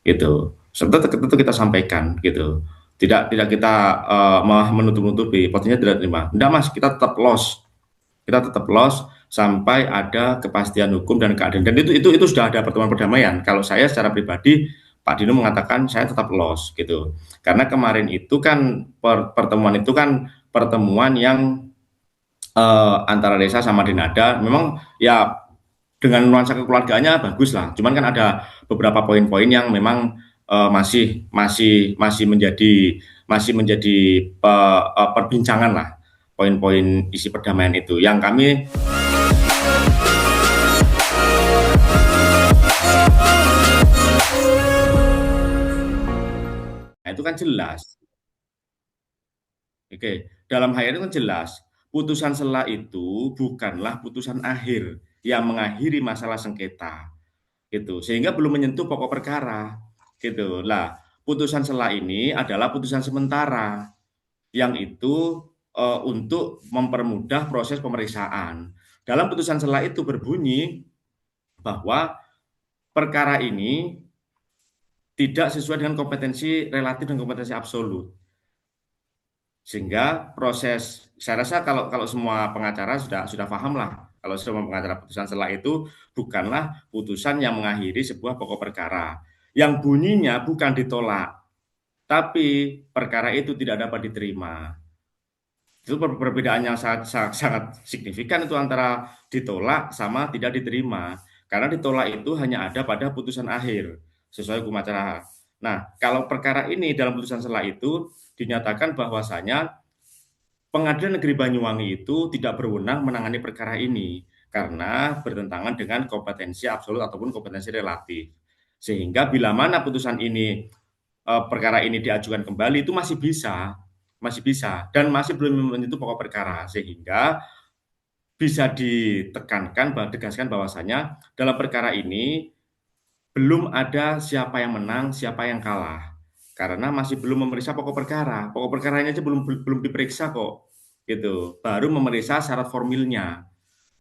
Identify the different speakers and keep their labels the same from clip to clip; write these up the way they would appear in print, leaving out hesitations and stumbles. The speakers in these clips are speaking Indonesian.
Speaker 1: gitu. Tentu kita sampaikan gitu. Tidak kita malah menutup-nutupi, posisinya tidak terima. Enggak Mas, kita tetap los sampai ada kepastian hukum dan keadilan. Dan itu sudah ada pertemuan perdamaian. Kalau saya secara pribadi, Pak Dino mengatakan saya tetap los gitu. Karena kemarin itu kan pertemuan itu kan pertemuan yang antara desa sama Denada memang ya dengan nuansa kekeluargaannya bagus lah. Cuman kan ada beberapa poin-poin yang memang masih masih masih menjadi perbincangan lah, poin-poin isi perdamaian itu. Yang kami nah itu kan jelas. Oke, dalam hal itu kan jelas, putusan sela itu bukanlah putusan akhir yang mengakhiri masalah sengketa. Gitu, sehingga belum menyentuh pokok perkara, gitu. Lah, putusan sela ini adalah putusan sementara yang itu untuk mempermudah proses pemeriksaan. Dalam putusan sela itu berbunyi bahwa perkara ini tidak sesuai dengan kompetensi relatif dan kompetensi absolut. Sehingga proses, saya rasa kalau kalau semua pengacara sudah paham lah, kalau semua pengacara putusan sela itu bukanlah putusan yang mengakhiri sebuah pokok perkara, yang bunyinya bukan ditolak, tapi perkara itu tidak dapat diterima. Itu perbedaan yang sangat, sangat, sangat signifikan itu antara ditolak sama tidak diterima. Karena ditolak itu hanya ada pada putusan akhir sesuai hukum acara. Nah, kalau perkara ini dalam putusan sela itu dinyatakan bahwasanya Pengadilan Negeri Banyuwangi itu tidak berwenang menangani perkara ini karena bertentangan dengan kompetensi absolut ataupun kompetensi relatif. Sehingga bila mana putusan ini perkara ini diajukan kembali itu masih bisa dan masih belum menyentuh pokok perkara sehingga bisa ditekankan tegaskan bahwasanya dalam perkara ini belum ada siapa yang menang, siapa yang kalah. Karena masih belum memeriksa pokok perkara. Pokok perkaranya aja belum diperiksa kok. Gitu. Baru memeriksa syarat formilnya.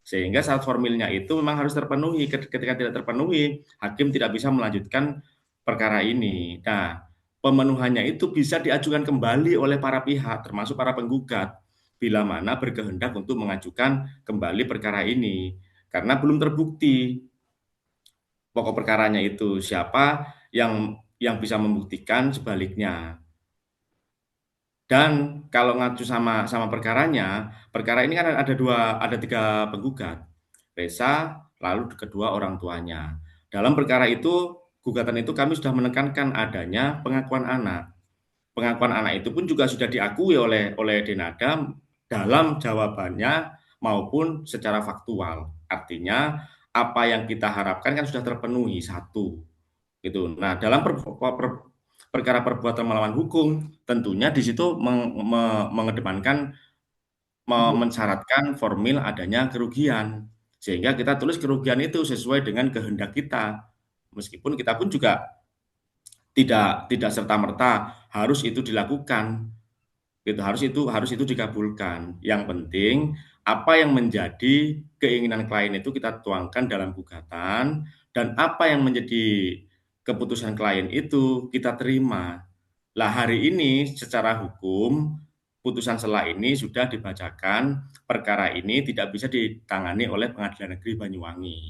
Speaker 1: Sehingga syarat formilnya itu memang harus terpenuhi. Ketika tidak terpenuhi, hakim tidak bisa melanjutkan perkara ini. Nah, pemenuhannya itu bisa diajukan kembali oleh para pihak, termasuk para penggugat, bila mana berkehendak untuk mengajukan kembali perkara ini. Karena belum terbukti pokok perkaranya itu siapa yang bisa membuktikan sebaliknya. Dan kalau ngacu sama sama perkaranya, perkara ini kan ada tiga penggugat, Resa, lalu kedua orang tuanya. Dalam perkara itu, gugatan itu kami sudah menekankan adanya pengakuan anak. Pengakuan anak itu pun juga sudah diakui oleh Denada dalam jawabannya maupun secara faktual. Artinya apa yang kita harapkan kan sudah terpenuhi satu gitu. Nah, dalam perkara perbuatan melawan hukum, tentunya di situ mengedepankan mensyaratkan formil adanya kerugian. Sehingga kita tulis kerugian itu sesuai dengan kehendak kita. Meskipun kita pun juga tidak tidak serta-merta harus itu dilakukan. Gitu, harus itu dikabulkan. Yang penting apa yang menjadi keinginan klien itu kita tuangkan dalam gugatan dan apa yang menjadi keputusan klien itu kita terima. Lah hari ini secara hukum putusan sela ini sudah dibacakan, perkara ini tidak bisa ditangani oleh Pengadilan Negeri Banyuwangi.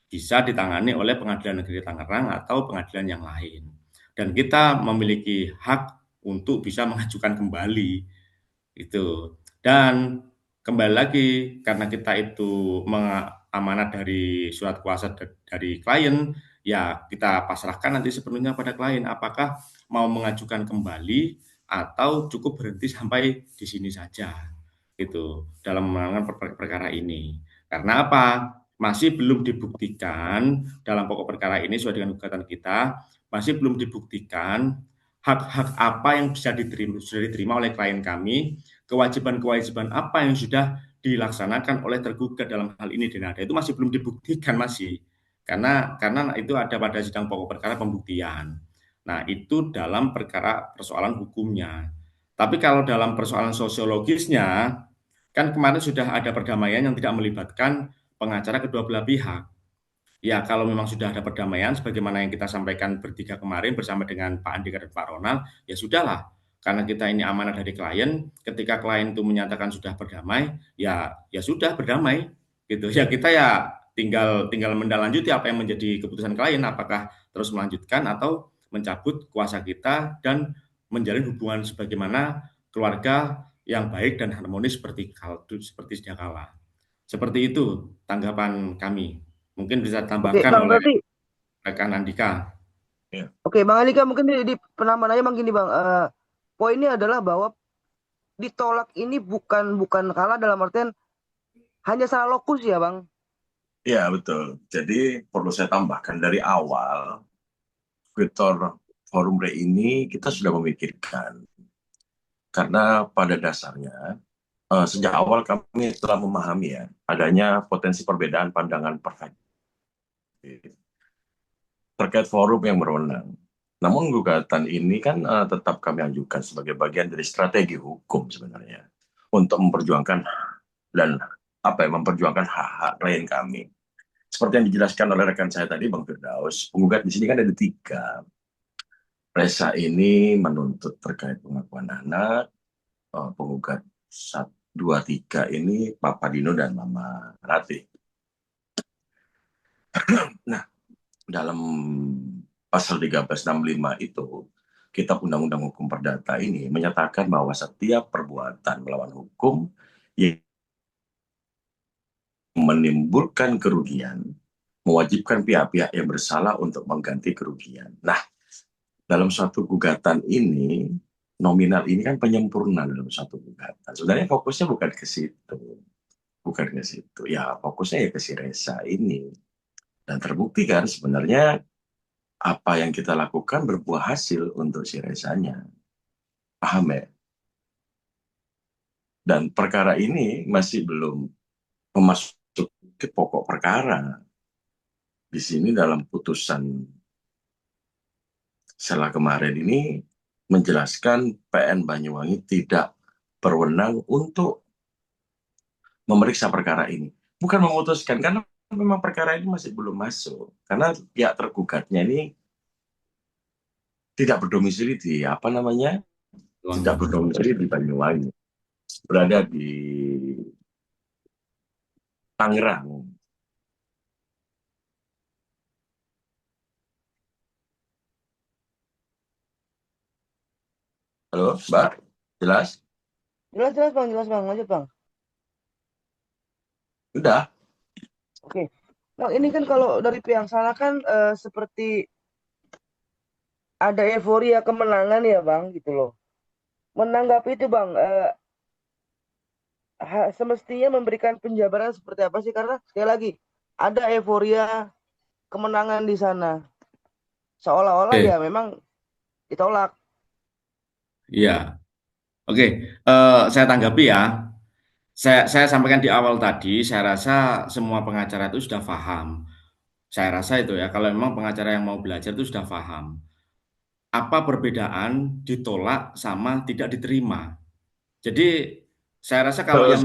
Speaker 1: Bisa ditangani oleh Pengadilan Negeri Tangerang atau pengadilan yang lain. Dan kita memiliki hak untuk bisa mengajukan kembali itu. Dan kembali lagi karena kita itu amanat dari surat kuasa dari klien, ya kita pasrahkan nanti sepenuhnya pada klien apakah mau mengajukan kembali atau cukup berhenti sampai di sini saja gitu dalam menangani perkara ini. Karena apa? Masih belum dibuktikan dalam pokok perkara ini sesuai dengan gugatan kita, masih belum dibuktikan hak-hak apa yang sudah diterima oleh klien kami, kewajiban-kewajiban apa yang sudah dilaksanakan oleh tergugat dalam hal ini Denada itu masih belum dibuktikan masih. Karena itu ada pada sidang pokok perkara pembuktian. Nah, itu dalam perkara persoalan hukumnya. Tapi kalau dalam persoalan sosiologisnya, kan kemarin sudah ada perdamaian yang tidak melibatkan pengacara kedua belah pihak. Ya, kalau memang sudah ada perdamaian sebagaimana yang kita sampaikan bertiga kemarin bersama dengan Pak Andika dan Pak Ronald, ya sudahlah. Karena kita ini amanah dari klien, ketika klien itu menyatakan sudah berdamai, ya ya sudah berdamai gitu. Ya kita ya tinggal tinggal menindaklanjuti apa yang menjadi keputusan klien, apakah terus melanjutkan atau mencabut kuasa kita dan menjalin hubungan sebagaimana keluarga yang baik dan harmonis seperti sedia kala. Seperti itu tanggapan kami. Mungkin bisa
Speaker 2: Oke,
Speaker 1: ditambahkan
Speaker 2: Bang,
Speaker 1: oleh
Speaker 2: berarti
Speaker 1: rekan Andika.
Speaker 3: Ya.
Speaker 2: oke, Bang Andika mungkin di penambahannya Bang gini, Bang. Poinnya adalah bahwa ditolak ini bukan bukan kalah dalam artian hanya salah lokus ya, Bang.
Speaker 3: Ya, betul. Jadi perlu saya tambahkan dari awal Victor Forum Re ini kita sudah memikirkan karena pada dasarnya sejak awal kami telah memahami ya adanya potensi perbedaan pandangan perspektif terkait forum yang berwenang. Namun gugatan ini kan tetap kami ajukan sebagai bagian dari strategi hukum sebenarnya untuk memperjuangkan dan memperjuangkan hak-hak klien kami. Seperti yang dijelaskan oleh rekan saya tadi, Bang Firdaus, penggugat di sini kan ada tiga. Resa ini menuntut terkait pengakuan anak, penggugat 1, 2, 3 ini Papa Dino dan Mama Ratih. Nah, dalam pasal 1365 itu, Kitab Undang-Undang Hukum Perdata ini menyatakan bahwa setiap perbuatan melawan hukum yang menimbulkan kerugian, mewajibkan pihak-pihak yang bersalah untuk mengganti kerugian. Nah, dalam suatu gugatan ini, nominal ini kan penyempurna dalam suatu gugatan. Sebenarnya fokusnya bukan ke situ. Bukan ke situ. Ya, fokusnya ya ke si Resa ini. Dan terbukti kan sebenarnya apa yang kita lakukan berbuah hasil untuk si Resanya. Paham ya? Dan perkara ini masih belum memasuki pokok perkara. Di sini dalam putusan setelah kemarin ini menjelaskan PN Banyuwangi tidak berwenang untuk memeriksa perkara ini. Bukan memutuskan, karena memang perkara ini masih belum masuk. Karena pihak tergugatnya ini tidak berdomisili di apa namanya, tidak
Speaker 1: Wangi.
Speaker 3: berdomisili di Banyuwangi, berada di Tangerang. Halo, Mbak, jelas?
Speaker 2: Jelas jelas Bang, jelas Bang. Lanjut Bang.
Speaker 3: Udah.
Speaker 2: Oke. Bang, ini kan kalau dari pihak sana kan seperti ada euforia kemenangan ya Bang gitu loh. Menanggapi itu Bang, semestinya memberikan penjabaran seperti apa sih? Karena sekali lagi ada euforia kemenangan di sana. Seolah-olah ya
Speaker 1: Oke,
Speaker 2: memang ditolak.
Speaker 1: iya. Oke, saya tanggapi ya. Saya sampaikan di awal tadi, saya rasa semua pengacara itu sudah paham. Saya rasa itu ya, kalau memang pengacara yang mau belajar itu sudah paham. Apa perbedaan ditolak sama tidak diterima? Jadi saya rasa
Speaker 3: Terus,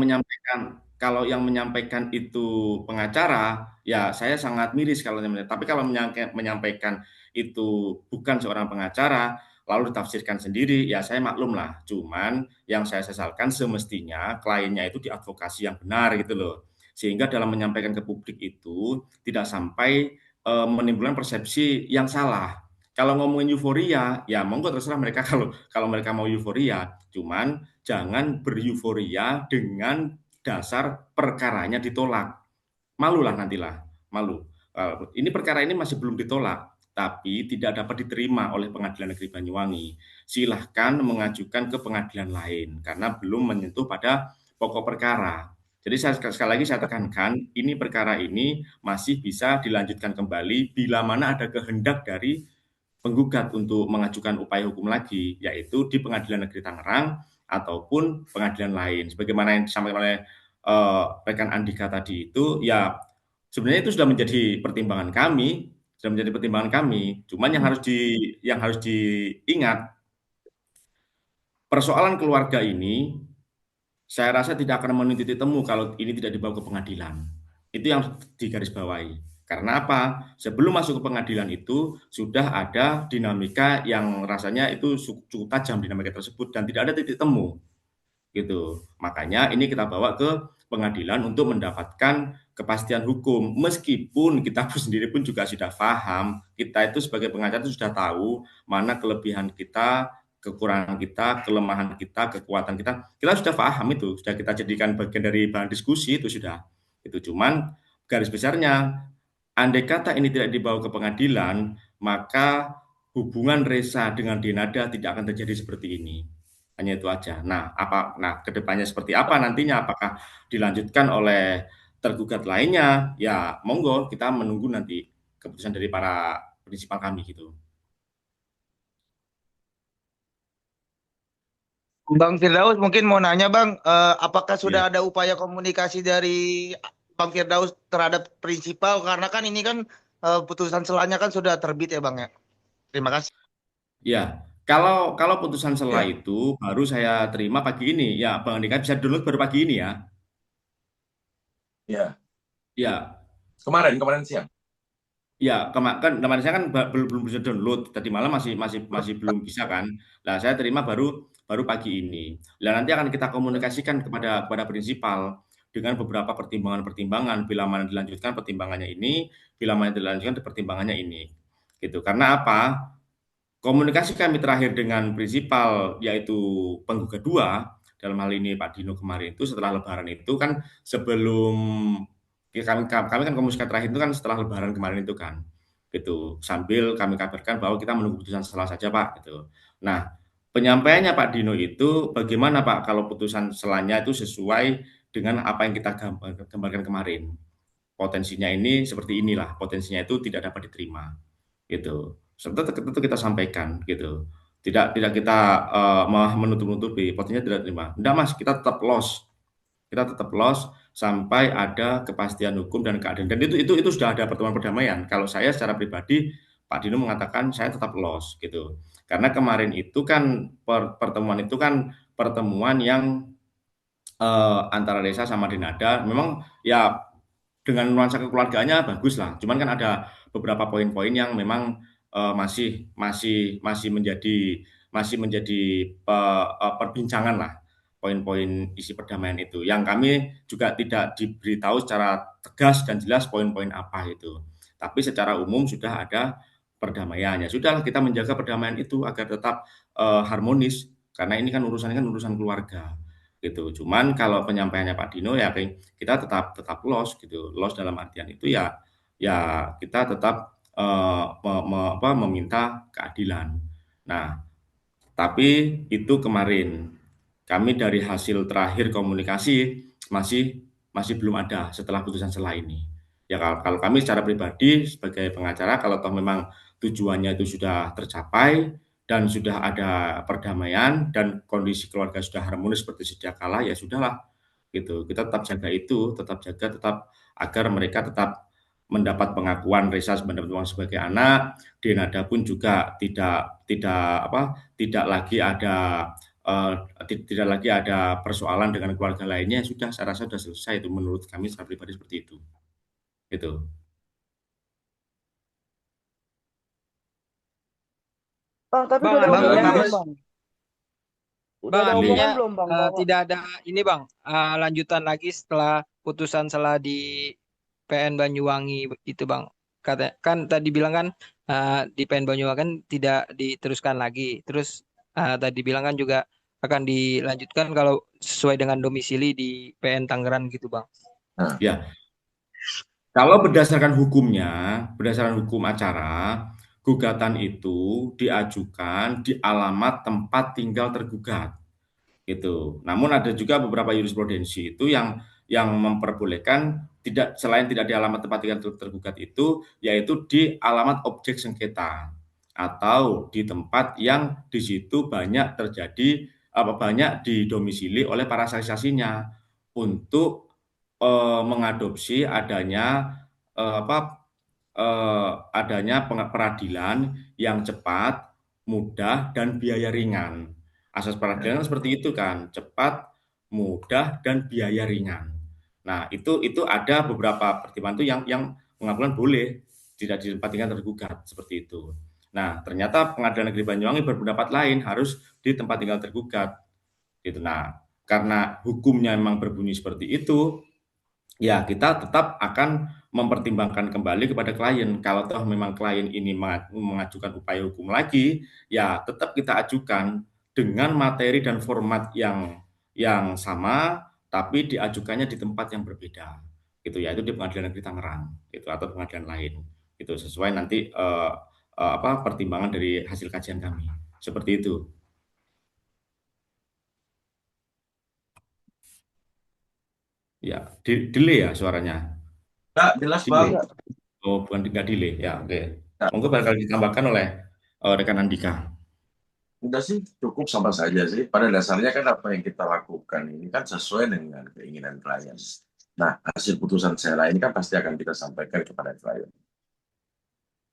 Speaker 1: kalau yang menyampaikan itu pengacara, ya saya sangat miris kalau tapi kalau menyampaikan itu bukan seorang pengacara, lalu ditafsirkan sendiri, ya saya maklum lah. Cuman yang saya sesalkan semestinya kliennya itu diadvokasi yang benar gitu loh. Sehingga dalam menyampaikan ke publik itu tidak sampai menimbulkan persepsi yang salah. Kalau ngomongin euforia, ya monggo terserah mereka kalau kalau mereka mau euforia. Cuman jangan beryuforia dengan dasar perkaranya ditolak. Malulah nantilah, malu. Ini perkara ini masih belum ditolak, tapi tidak dapat diterima oleh Pengadilan Negeri Banyuwangi. Silahkan mengajukan ke pengadilan lain karena belum menyentuh pada pokok perkara. Jadi sekali lagi saya tekankan, ini perkara ini masih bisa dilanjutkan kembali bila mana ada kehendak dari penggugat untuk mengajukan upaya hukum lagi, yaitu di Pengadilan Negeri Tangerang ataupun pengadilan lain. Sebagaimana yang disampaikan oleh rekan Andika tadi itu, ya sebenarnya itu sudah menjadi pertimbangan kami, sudah menjadi pertimbangan kami. Cuman yang harus diingat, persoalan keluarga ini saya rasa tidak akan menuntut temu kalau ini tidak dibawa ke pengadilan. Itu yang digarisbawahi. Karena apa? Sebelum masuk ke pengadilan itu sudah ada dinamika yang rasanya itu cukup tajam dinamika tersebut dan tidak ada titik temu gitu. Makanya ini kita bawa ke pengadilan untuk mendapatkan kepastian hukum. Meskipun kita pun sendiri pun juga sudah paham, kita itu sebagai pengacara itu sudah tahu mana kelebihan kita, kekurangan kita, kelemahan kita, kekuatan kita sudah paham itu, sudah kita jadikan bagian dari bahan diskusi itu sudah. Itu cuman garis besarnya, andai kata ini tidak dibawa ke pengadilan, maka hubungan Reza dengan Denada tidak akan terjadi seperti ini. Hanya itu aja. Nah, kedepannya seperti apa nantinya? Apakah dilanjutkan oleh tergugat lainnya? Ya, monggo kita menunggu nanti keputusan dari para prinsipal kami gitu.
Speaker 4: Bang Firdaus mungkin mau nanya Bang, apakah
Speaker 1: Ya,
Speaker 4: sudah ada upaya komunikasi dari Bang Firdaus terhadap prinsipal? Karena kan ini kan putusan selanya kan sudah terbit ya Bang ya. Terima kasih.
Speaker 1: ya. Kalau putusan selah
Speaker 3: Ya,
Speaker 1: itu baru saya terima pagi ini. Ya, Bang Andika bisa download baru pagi ini ya.
Speaker 3: ya.
Speaker 1: Ya,
Speaker 3: Kemarin siang.
Speaker 1: ya, kan kemarin saya kan belum belum bisa download. Tadi malam masih belum bisa kan. Nah, saya terima baru baru pagi ini. Nah, nanti akan kita komunikasikan kepada prinsipal dengan beberapa pertimbangan-pertimbangan bila mana dilanjutkan pertimbangannya ini, bila mana dilanjutkan pertimbangannya ini. Gitu. Karena apa? Komunikasi kami terakhir dengan prinsipal yaitu penggugat 2 dalam hal ini Pak Dino kemarin itu setelah lebaran itu kan sebelum kami kan komunikasi terakhir itu kan setelah lebaran kemarin itu kan, gitu. Sambil kami kabarkan bahwa kita menunggu putusan selah saja Pak, gitu. Nah, penyampaiannya Pak Dino itu bagaimana Pak kalau putusan selanya itu sesuai dengan apa yang kita gambarkan kemarin. Potensinya ini seperti inilah, potensinya itu tidak dapat diterima, gitu. Tentu kita sampaikan gitu. Tidak kita menutup-nutupi, potensinya tidak terima. Enggak Mas, kita tetap loss. Kita tetap loss sampai ada kepastian hukum dan keadilan. Dan itu sudah ada pertemuan perdamaian. Kalau saya secara pribadi, Pak Dino mengatakan saya tetap loss gitu. Karena kemarin itu kan pertemuan itu kan pertemuan yang antara Desa sama Denada memang ya dengan nuansa kekeluargaannya bagus lah. Cuman kan ada beberapa poin-poin yang memang masih masih masih menjadi perbincangan lah poin-poin isi perdamaian itu. Yang kami juga tidak diberitahu secara tegas dan jelas poin-poin apa itu. Tapi secara umum sudah ada perdamaiannya. Sudahlah kita menjaga perdamaian itu agar tetap harmonis karena ini kan urusan keluarga gitu. Cuman kalau penyampaiannya Pak Dino ya kita tetap tetap loss gitu. Loss dalam artian itu ya kita tetap meminta keadilan. Nah, tapi itu kemarin. Kami dari hasil terakhir komunikasi masih masih belum ada setelah putusan selah ini. Ya kalau kami secara pribadi sebagai pengacara kalau toh memang tujuannya itu sudah tercapai dan sudah ada perdamaian dan kondisi keluarga sudah harmonis seperti sedia kala ya sudahlah gitu. Kita tetap jaga itu, tetap agar mereka tetap mendapat pengakuan Reza sebagai anak, Denada pun juga tidak lagi ada eh, tidak lagi ada persoalan dengan keluarga lainnya. Sudah, saya rasa sudah selesai itu menurut kami secara pribadi seperti itu. Itu.
Speaker 2: Bang, tapi
Speaker 5: Bang,
Speaker 2: udah ada
Speaker 4: Bang,
Speaker 5: artinya
Speaker 2: omongan
Speaker 4: terima
Speaker 2: belum
Speaker 4: kasih.
Speaker 2: bang? Udah
Speaker 5: Bang,
Speaker 2: ada
Speaker 5: artinya
Speaker 2: omongan belum bang bahwa
Speaker 5: tidak ada ini Bang, lanjutan lagi setelah putusan selah di PN Banyuwangi itu Bang. Kata kan tadi bilang kan di PN Banyuwangi kan tidak diteruskan lagi. Terus tadi bilang kan juga akan dilanjutkan kalau sesuai dengan domisili di PN Tangerang gitu Bang.
Speaker 3: Nah,
Speaker 1: Ya, kalau berdasarkan hukum acara, gugatan itu diajukan di alamat tempat tinggal tergugat. Gitu. Namun ada juga beberapa jurisprudensi itu yang memperbolehkan selain tidak di alamat tempat tinggal tergugat itu, yaitu di alamat objek sengketa atau di tempat yang di situ banyak terjadi banyak didomisili oleh para saksi-saksinya untuk mengadopsi adanya peradilan yang cepat, mudah, dan biaya ringan. Asas peradilan kan seperti itu kan, cepat, mudah, dan biaya ringan. Nah, itu ada beberapa pertimbangan itu yang pengadilan boleh tidak di tempat tinggal tergugat seperti itu. Nah, ternyata Pengadilan Negeri Banyuwangi berpendapat lain, harus di tempat tinggal tergugat gitu. Nah, karena hukumnya memang berbunyi seperti itu, ya kita tetap akan mempertimbangkan kembali kepada klien. Kalau toh memang klien ini mengajukan upaya hukum lagi, ya tetap kita ajukan dengan materi dan format yang sama, tapi diajukannya di tempat yang berbeda, gitu ya. Itu di Pengadilan Negeri Tangerang, gitu, atau pengadilan lain, itu sesuai nanti pertimbangan dari hasil kajian kami, seperti itu. Ya, delay ya suaranya,
Speaker 3: Nggak, jelas Bang.
Speaker 1: delay. Oh, bukan nggak delay. Ya, oke. Monggo bakal ditambahkan oleh rekan Andika.
Speaker 3: Udah sih cukup sama saja sih. Pada dasarnya kan apa yang kita lakukan ini kan sesuai dengan keinginan klien. Nah, hasil putusan sela ini kan pasti akan kita sampaikan kepada klien.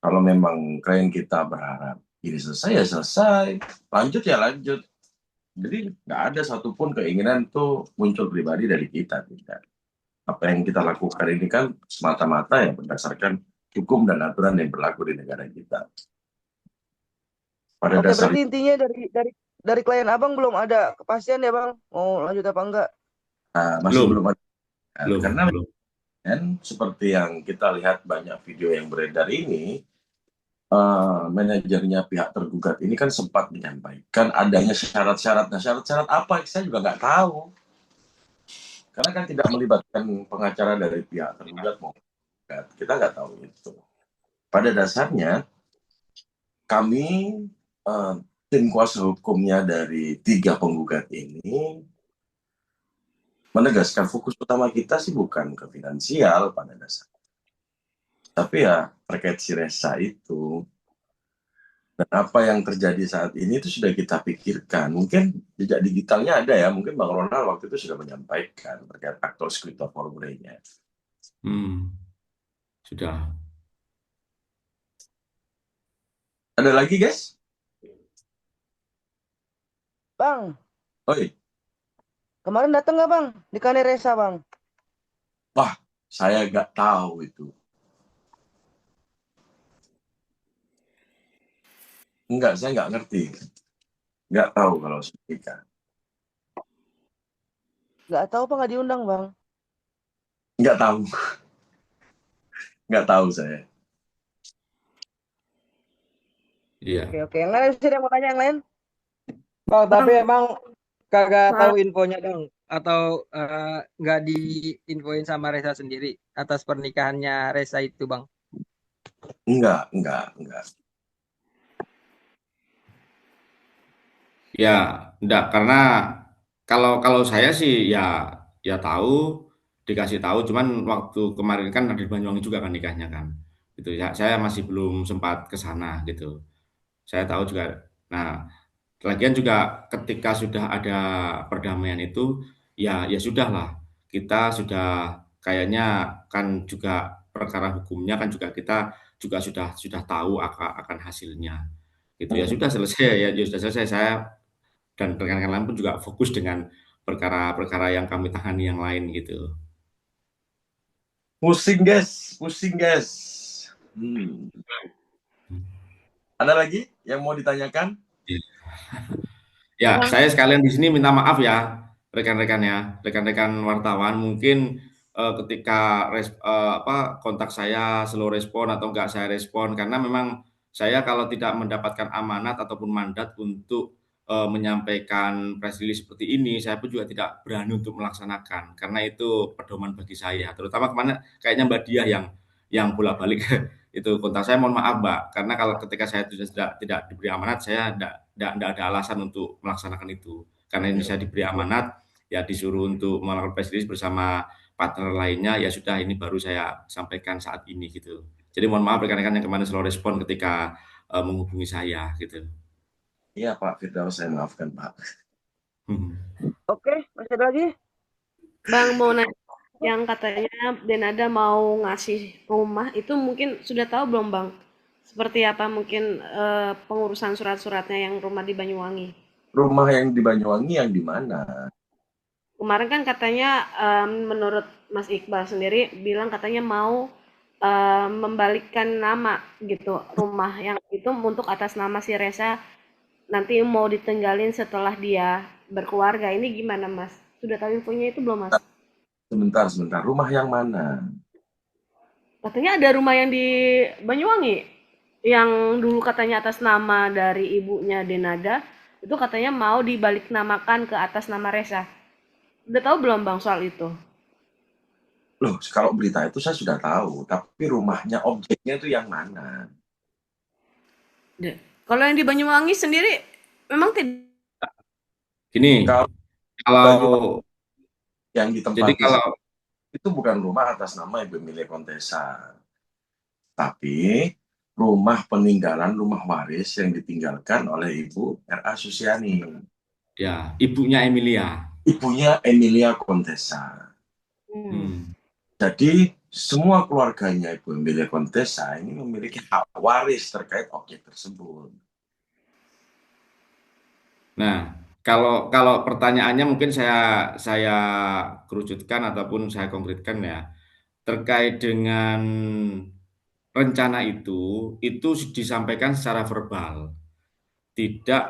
Speaker 3: Kalau memang klien kita berharap ini selesai ya selesai, lanjut ya lanjut. Jadi nggak ada satupun keinginan tuh muncul pribadi dari kita, tidak. Apa yang kita lakukan ini kan semata-mata ya berdasarkan hukum dan aturan yang berlaku di negara kita. Pada
Speaker 2: Oke,
Speaker 3: dasarnya
Speaker 2: berarti intinya dari klien abang belum ada kepastian ya bang, mau lanjut apa enggak?
Speaker 3: masih belum ada.
Speaker 1: Belum,
Speaker 3: Karena
Speaker 1: belum.
Speaker 3: seperti yang kita lihat banyak video yang beredar ini, manajernya pihak tergugat ini kan sempat menyampaikan adanya syarat-syarat. Nah, syarat-syarat apa? Saya juga nggak tahu. Karena kan tidak melibatkan pengacara dari pihak tergugat maupun tergugat. Kita nggak tahu itu. Pada dasarnya, kami, tim kuasa hukumnya dari 3 penggugat ini, menegaskan fokus utama kita sih bukan ke finansial pada dasarnya. Tapi ya terkait si Resa itu, dan apa yang terjadi saat ini itu sudah kita pikirkan. Mungkin jejak digitalnya ada ya, mungkin Bang Ronald waktu itu sudah menyampaikan terkait aktor scriptor formulanya.
Speaker 1: Sudah.
Speaker 3: Ada lagi guys?
Speaker 2: Bang,
Speaker 3: Oi,
Speaker 2: kemarin datang nggak bang di Kaneresa bang?
Speaker 3: wah saya nggak tahu itu. Enggak, saya nggak ngerti. Nggak tahu kalau Sulika.
Speaker 2: Nggak tahu apa nggak diundang bang?
Speaker 3: Nggak tahu. Nggak tahu saya.
Speaker 1: Iya.
Speaker 2: Oke, yang lain sih yang mau tanya yang lain?
Speaker 5: Bang, tapi
Speaker 2: Bang,
Speaker 5: emang kagak
Speaker 2: maaf.
Speaker 5: tahu infonya dong, atau nggak diinfoin sama Reza sendiri atas pernikahannya Reza itu, Bang?
Speaker 3: Enggak.
Speaker 1: Ya, enggak, karena kalau saya sih ya tahu, dikasih tahu, cuman waktu kemarin kan ada di Banyuwangi juga kan nikahnya kan. Gitu ya. Saya masih belum sempat ke sana gitu. Saya tahu juga. Nah, lagian juga ketika sudah ada perdamaian itu, ya sudahlah. Kita sudah kayaknya kan juga perkara hukumnya kan juga kita juga sudah tahu akan hasilnya. Gitu ya sudah selesai ya sudah selesai. Saya dan rekan-rekan lain pun juga fokus dengan perkara-perkara yang kami tangani yang lain gitu.
Speaker 3: Pusing guys. Ada lagi yang mau ditanyakan?
Speaker 1: Ya,
Speaker 6: Bang,
Speaker 1: saya sekalian di sini minta maaf ya, rekan-rekan ya, rekan-rekan wartawan mungkin ketika kontak saya slow respon atau enggak saya respon karena memang saya kalau tidak mendapatkan amanat ataupun mandat untuk menyampaikan press release seperti ini, saya pun juga tidak berani untuk melaksanakan karena itu pedoman bagi saya. Terutama kemana kayaknya Mbak Diah yang bolak-balik itu kontak saya, mohon maaf Mbak, karena kalau ketika saya tidak diberi amanat, saya tidak ada alasan untuk melaksanakan itu. Karena ini saya diberi amanat, ya disuruh untuk melakukan press release bersama partner lainnya, ya sudah ini baru saya sampaikan saat ini gitu. Jadi mohon maaf rekan-rekan yang kemarin slow respon ketika menghubungi saya gitu.
Speaker 3: Iya Pak Firdaus, saya maafkan Pak.
Speaker 2: Oke, masih ada lagi?
Speaker 6: Bang mau nanya yang katanya Denada mau ngasih rumah itu mungkin sudah tahu belum Bang? Seperti apa mungkin pengurusan surat-suratnya yang rumah di Banyuwangi?
Speaker 3: Rumah yang di Banyuwangi yang di mana?
Speaker 6: Kemarin kan katanya menurut Mas Iqbal sendiri bilang katanya mau membalikkan nama gitu rumah yang itu untuk atas nama si Reza nanti mau ditinggalin setelah dia berkeluarga. Ini gimana Mas? Sudah tahu infonya itu belum Mas?
Speaker 3: Sebentar. Rumah yang mana?
Speaker 6: Katanya ada rumah yang di Banyuwangi yang dulu katanya atas nama dari ibunya Denada itu katanya mau dibalik namakan ke atas nama Reza. Udah tahu belum Bang soal itu?
Speaker 3: Loh, kalau berita itu saya sudah tahu, tapi rumahnya, objeknya itu yang mana?
Speaker 6: Kalau yang di Banyuwangi sendiri memang tidak.
Speaker 1: Gini,
Speaker 3: Kalau
Speaker 1: kalau
Speaker 3: yang
Speaker 1: jadi
Speaker 3: ditempati
Speaker 1: kalau
Speaker 3: itu bukan rumah atas nama Ibu Emilia Contessa, tapi rumah peninggalan, rumah waris yang ditinggalkan oleh Ibu R.A. Susiani,
Speaker 1: ya ibunya Emilia.
Speaker 3: ibunya Emilia Contessa. Jadi semua keluarganya Ibu Emilia Contessa ini memiliki hak waris terkait objek tersebut.
Speaker 1: Nah, kalau pertanyaannya mungkin saya kerucutkan ataupun saya konkretkan ya, terkait dengan rencana itu disampaikan secara verbal. Tidak,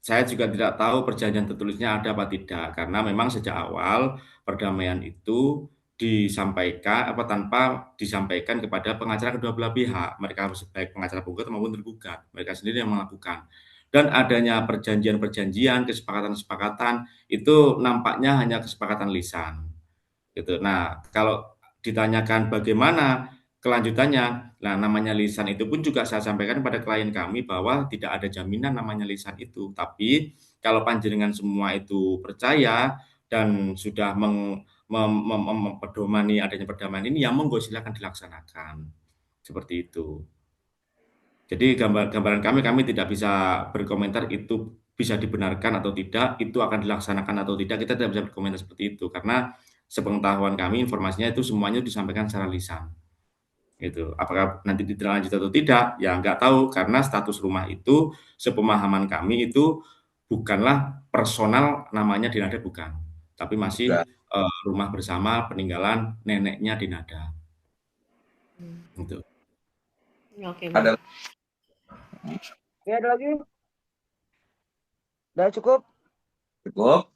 Speaker 1: saya juga tidak tahu perjanjian tertulisnya ada apa tidak, karena memang sejak awal perdamaian itu disampaikan tanpa disampaikan kepada pengacara kedua belah pihak, mereka baik pengacara penggugat maupun tergugat, mereka sendiri yang melakukan. Dan adanya perjanjian-perjanjian, kesepakatan-kesepakatan itu nampaknya hanya kesepakatan lisan, gitu. Nah, kalau ditanyakan bagaimana kelanjutannya, nah namanya lisan itu pun juga saya sampaikan pada klien kami bahwa tidak ada jaminan namanya lisan itu. Tapi kalau panjenengan semua itu percaya dan sudah mempedomani adanya perdamaian ini, ya monggo silakan dilaksanakan. Seperti itu. Jadi gambaran kami tidak bisa berkomentar itu bisa dibenarkan atau tidak, itu akan dilaksanakan atau tidak, kita tidak bisa berkomentar seperti itu. Karena sepengetahuan kami informasinya itu semuanya disampaikan secara lisan. Gitu. Apakah nanti ditindaklanjuti atau tidak? Ya nggak tahu, karena status rumah itu sepemahaman kami itu bukanlah personal namanya Dinada, bukan. Tapi masih rumah bersama peninggalan neneknya Dinada. Gitu.
Speaker 6: Oke,
Speaker 3: Ada
Speaker 2: Ya, ada lagi? Udah cukup?
Speaker 3: cukup?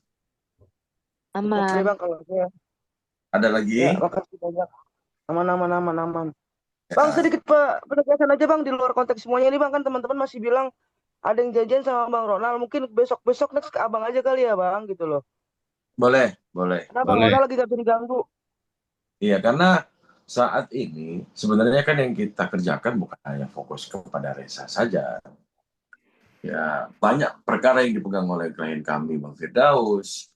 Speaker 2: Oke Bang kalau saya.
Speaker 3: Ada lagi?
Speaker 2: Ya, makasih banyak. Aman.
Speaker 3: Ya.
Speaker 2: Bang, sedikit penegasan aja Bang di luar konteks semuanya ini Bang, kan teman-teman masih bilang ada yang janjian sama Bang Ronald, mungkin besok next ke Abang aja kali ya Bang gitu loh.
Speaker 3: Boleh.
Speaker 2: Karena Bang Ronald lagi gak bisa diganggu.
Speaker 3: Iya, karena saat ini sebenarnya kan yang kita kerjakan bukan hanya fokus kepada Reza saja. Ya, banyak perkara yang dipegang oleh klien kami, Bang Firdaus,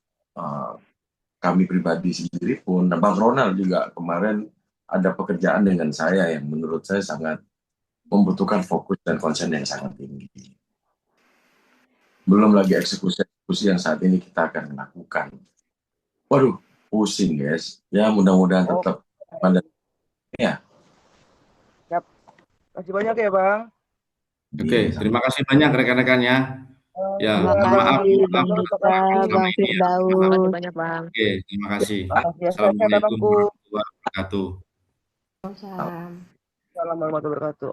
Speaker 3: kami pribadi sendiri pun, dan Bang Ronald juga kemarin ada pekerjaan dengan saya yang menurut saya sangat membutuhkan fokus dan konsen yang sangat tinggi. Belum lagi eksekusi yang saat ini kita akan lakukan. Waduh, pusing guys. Ya mudah-mudahan tetap pada ya.
Speaker 2: Yap. Terima kasih banyak ya Bang.
Speaker 1: Oke, terima kasih banyak rekan-rekannya. Ya,
Speaker 2: Terima
Speaker 1: maaf
Speaker 7: Bang
Speaker 1: selama ini ya.
Speaker 7: Firdaus. Banyak Bang.
Speaker 1: Oke, terima kasih.
Speaker 2: kasih ya.
Speaker 1: Assalamualaikum warahmatullahi wabarakatuh.
Speaker 6: Salam.
Speaker 2: Assalamualaikum warahmatullahi wabarakatuh.